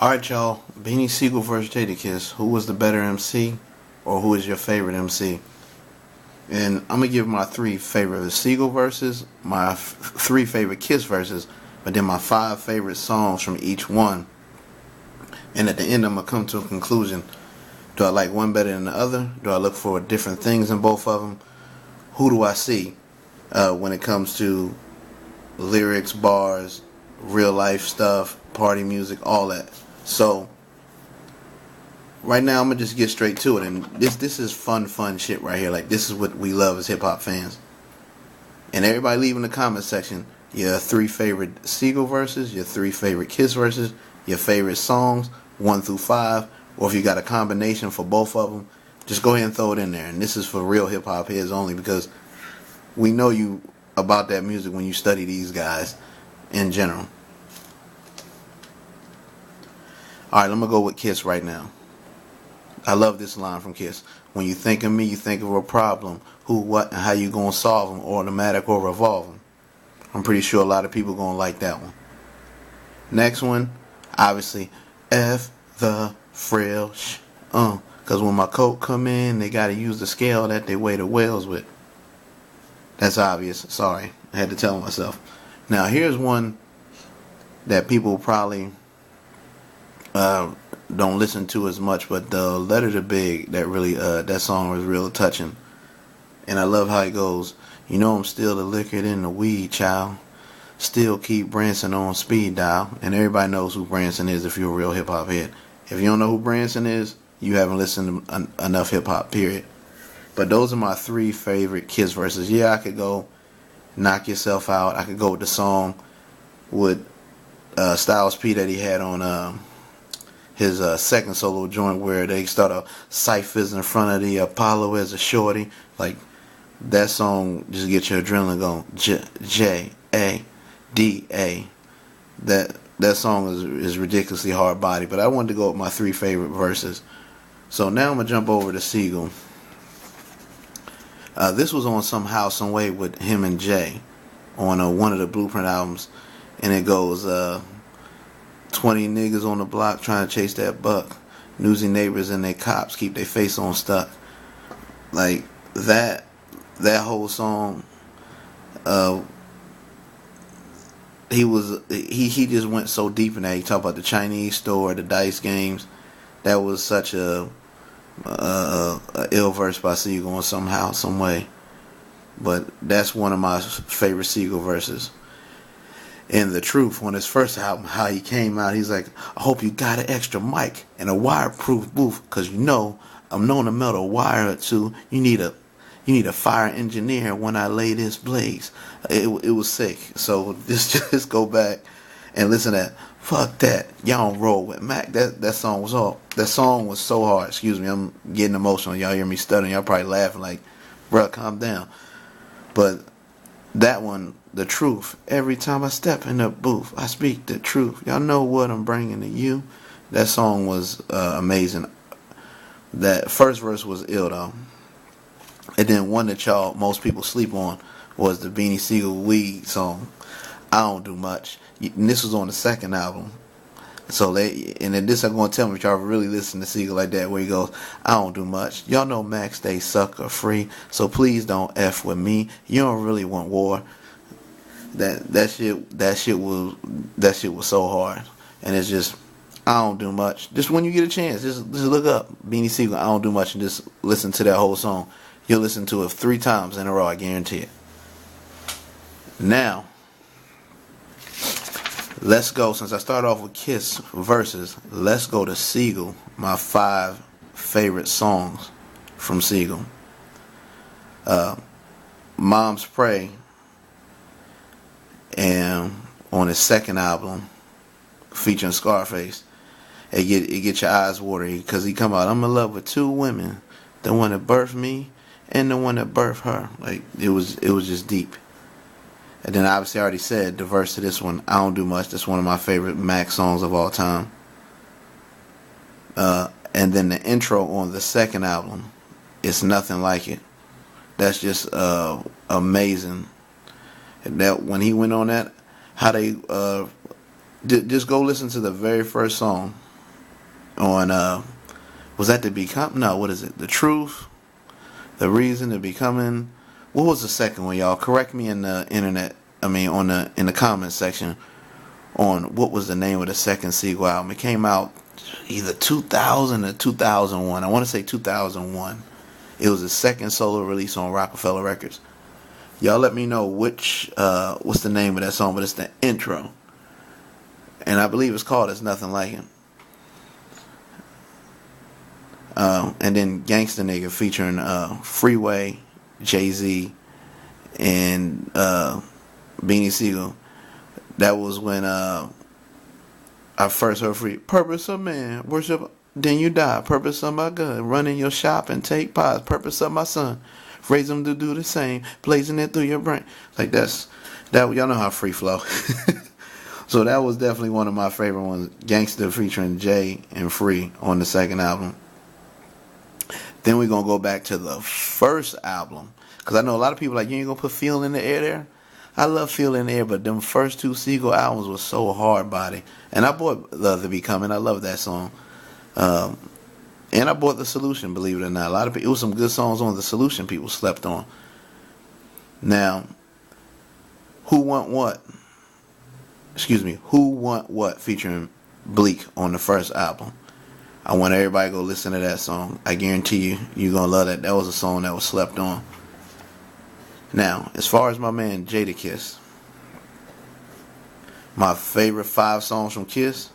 Alright, y'all. Beanie Sigel versus Jadakiss. Who was the better MC? Or who is your favorite MC? And I'm going to give my three favorite Sigel verses, my three favorite Kiss verses, but then my five favorite songs from each one. And at the end, I'm going to come to a conclusion. Do I like one better than the other? Do I look for different things in both of them? Who do I see when it comes to lyrics, bars, real life stuff, party music, all that? So right now I'm gonna just get straight to it, and this is fun shit right here. Like, this is what we love as hip hop fans. And everybody leave in the comment section your three favorite Sigel verses, your three favorite Kiss verses, your favorite songs 1 through 5, or if you got a combination for both of them, just go ahead and throw it in there. And this is for real hip hop heads only, because we know you about that music when you study these guys in general. Alright, I'm going to go with Kiss right now. I love this line from Kiss. When you think of me, you think of a problem. Who, what, and how you going to solve them, automatic or revolve them. I'm pretty sure a lot of people going to like that one. Next one, obviously, F the frail sh. Because when my coat come in, they got to use the scale that they weigh the whales with. That's obvious. Sorry. I had to tell myself. Now, here's one that people probably don't listen to as much, but the Letter to Big, that really that song was real touching, and I love how it goes. You know I'm still the liquor in the weed, child. Still keep Branson on speed dial, and everybody knows who Branson is if you're a real hip hop head. If you don't know who Branson is, you haven't listened to enough hip hop. Period. But those are my three favorite Kiss verses. Yeah, I could go Knock Yourself Out. I could go with the song with Styles P that he had on his second solo joint, where they start a ciphers in front of the Apollo as a shorty. Like, that song just gets your adrenaline going. J-A-D-A. That song is ridiculously hard body. But I wanted to go with my three favorite verses. So now I'm going to jump over to Sigel. This was on Somehow, Some Way with him and Jay on one of the Blueprint albums. And it goes, 20 niggas on the block trying to chase that buck. Newsy neighbors and they cops keep their face on stuck. Like, that whole song, he just went so deep in that. He talked about the Chinese store, the dice games. That was such a ill verse by Sigel on Somehow, Some Way. But that's one of my favorite Sigel verses. And The Truth, on his first album, how he came out, he's like, I hope you got an extra mic and a wireproof booth, because you know I'm known to melt a wire or two. You need a fire engineer when I lay this blaze. It was sick. So just go back and listen to that. Fuck that. Y'all don't roll with Mac. That song was so hard. Excuse me, I'm getting emotional. Y'all hear me stuttering. Y'all probably laughing like, bruh, calm down. But that one, The Truth. Every time I step in the booth, I speak the truth. Y'all know what I'm bringing to you. That song was amazing. That first verse was ill, though. And then one that most people sleep on was the Beanie Sigel Weed song, I Don't Do Much. And this was on the second album. So and then this I'm going to tell me if y'all really listen to Sigel like that, where he goes, I don't do much. Y'all know Max stay sucker free, so please don't F with me. You don't really want war. That shit was so hard. And it's just, I don't do much. Just when you get a chance, just look up Beanie Sigel, I Don't Do Much, and just listen to that whole song. You'll listen to it 3 times in a row, I guarantee it. Now, let's go. Since I started off with Kiss verses, let's go to Sigel, my 5 favorite songs from Sigel. Moms Pray, and on his second album, featuring Scarface, it get your eyes watery, because he come out, I'm in love with 2 women, the one that birthed me and the one that birthed her. Like, it was just deep. And then obviously I already said the verse to this one, I Don't Do Much. That's one of my favorite Mac songs of all time. And then the intro on the second album, It's Nothing Like It. That's just amazing. That when he went on that, how they just go listen to the very first song on was that the become? No, what is it? The truth, the reason, the becoming. What was the second one, y'all? Correct me in the internet. I mean, in the comment section on what was the name of the second Sigel album. It came out either 2000 or 2001. I want to say 2001. It was his second solo release on Rockefeller Records. Y'all let me know what's the name of that song, but it's the intro. And I believe it's called It's Nothing Like Him. And then Gangsta Nigga featuring Freeway, Jay-Z, and Beanie Sigel. That was when I first heard free purpose of man, worship, then you die. Purpose of my gun, run in your shop and take pies. Purpose of my son, raise them to do the same, blazing it through your brain. Like that. Y'all know how free flow. So that was definitely one of my favorite ones. Gangsta featuring Jay and Free on the second album. Then we're gonna go back to the first album, because I know a lot of people like, you ain't gonna put Feel in the Air there. I love Feel in the Air, but them first two Sigel albums was so hard body. And I bought Love to Becoming. I love that song. And I bought The Solution, believe it or not. A lot of people, it was some good songs on The Solution people slept on. Now, Who Want What? Who Want What featuring Bleak on the first album. I want everybody to go listen to that song. I guarantee you, you're going to love that. That was a song that was slept on. Now, as far as my man Jadakiss, my favorite 5 songs from Kiss: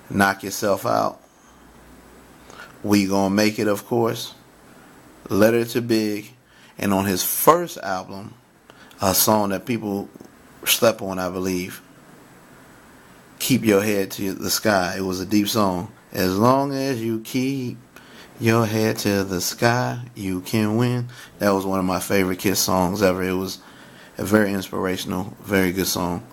Knock Yourself Out, We Gonna Make It, of course, Letter to Big, and on his first album, a song that people slept on, I believe, Keep Your Head to the Sky. It was a deep song. As long as you keep your head to the sky, you can win. That was one of my favorite Kiss songs ever. It was a very inspirational, very good song.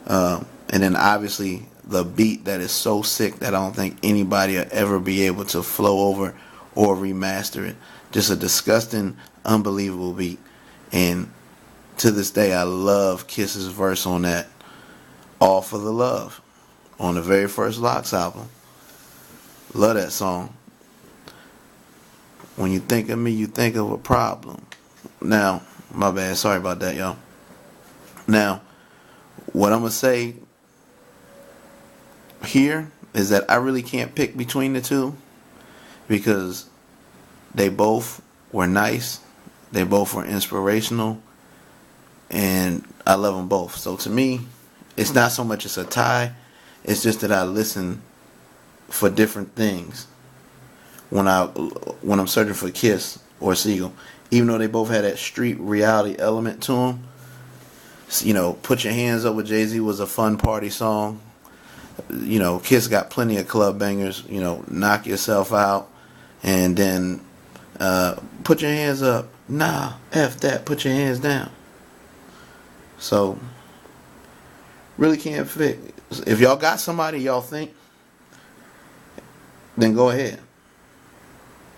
And then obviously the beat that is so sick that I don't think anybody will ever be able to flow over or remaster it. Just a disgusting, unbelievable beat. And to this day, I love Kiss's verse on that. All for the Love on the very first Locks album. Love that song. When you think of me, you think of a problem. Now, my bad. Sorry about that, y'all. Now, what I'm going to say here is that I really can't pick between the two, because they both were nice. They both were inspirational. And I love them both. So to me, it's not so much it's a tie. It's just that I listen for different things when I'm searching for Kiss or Sigel. Even though they both had that street reality element to them. You know, Put Your Hands Up with Jay-Z was a fun party song. You know, Kiss got plenty of club bangers. You know, Knock Yourself Out. And then Put Your Hands Up. Nah, F that, put your hands down. So, really can't fit. If y'all got somebody y'all think, then go ahead.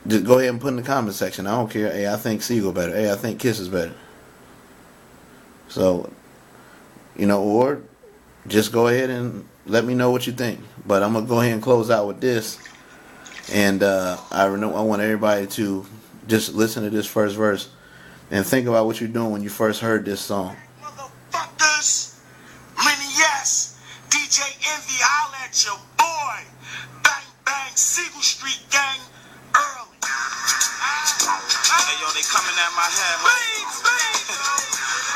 Just go ahead and put in the comment section. I don't care. Hey, I think Sigel better. Hey, I think Kiss is better. So, you know, or just go ahead and let me know what you think. But I'm going to go ahead and close out with this. And I want everybody to just listen to this first verse and think about what you're doing when you first heard this song. Motherfuckers, many yes, DJ Envy, holla at your boy. Bang, bang, Sigel Street gang, early. Hey, yo, they coming at my head.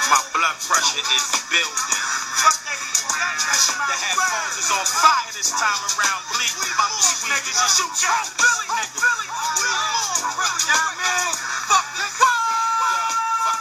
My blood pressure is building. The headphones is on fire this time around. Bleak, about to squeeze this shit. Shoot y'all, Billy, Billy. Fuck the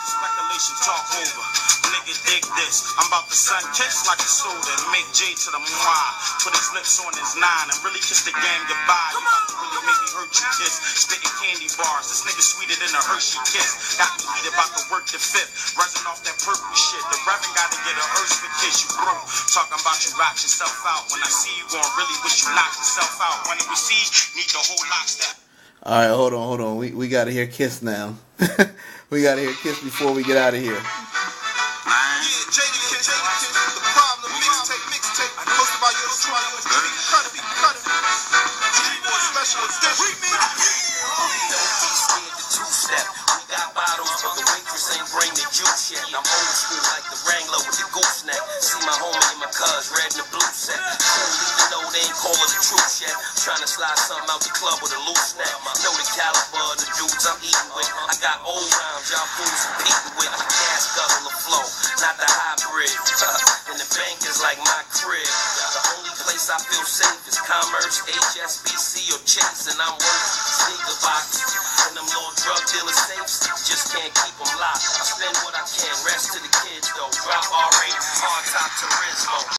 speculation, talk over. Nigga, dig this. I'm about to sun kiss like a soda and make J to the moi. Put his lips on his 9 and really kiss the game goodbye. You about to really make me hurt you, kiss. Spitting candy bars. This nigga sweeter than a Hershey kiss. Got me heat about to work the fifth. Resin off that purple shit. The Reverend gotta get a hearse for kiss. You broke. Talking about you rock yourself out. When I see you gon' really wish you knock yourself out. When we see, need the whole lockstep. Alright, hold on. We gotta hear Kiss now. We gotta hear Kiss before we get out of here. Yeah, Jadakiss, the problem, mixtape. Post about your trial, cut it. cool like the Wrangler with the gooseneck. See my homie and my cuz, red and the blue set. Cool even though they ain't call it the truth yet. Trying to slide something out the club with a loose neck. Know the caliber of the dudes I'm eating with. I got old rhymes, y'all fools competing with. The gas guzzle of flow, not the hybrid. And the bank is like my crib. The only place I feel safe is Commerce, HSBC, or Chase. And I'm working sneaker box. And them little drug dealer safes, just can't keep them locked. I spend what I can, rest to the kids though. Drop R8, hard top Turismo.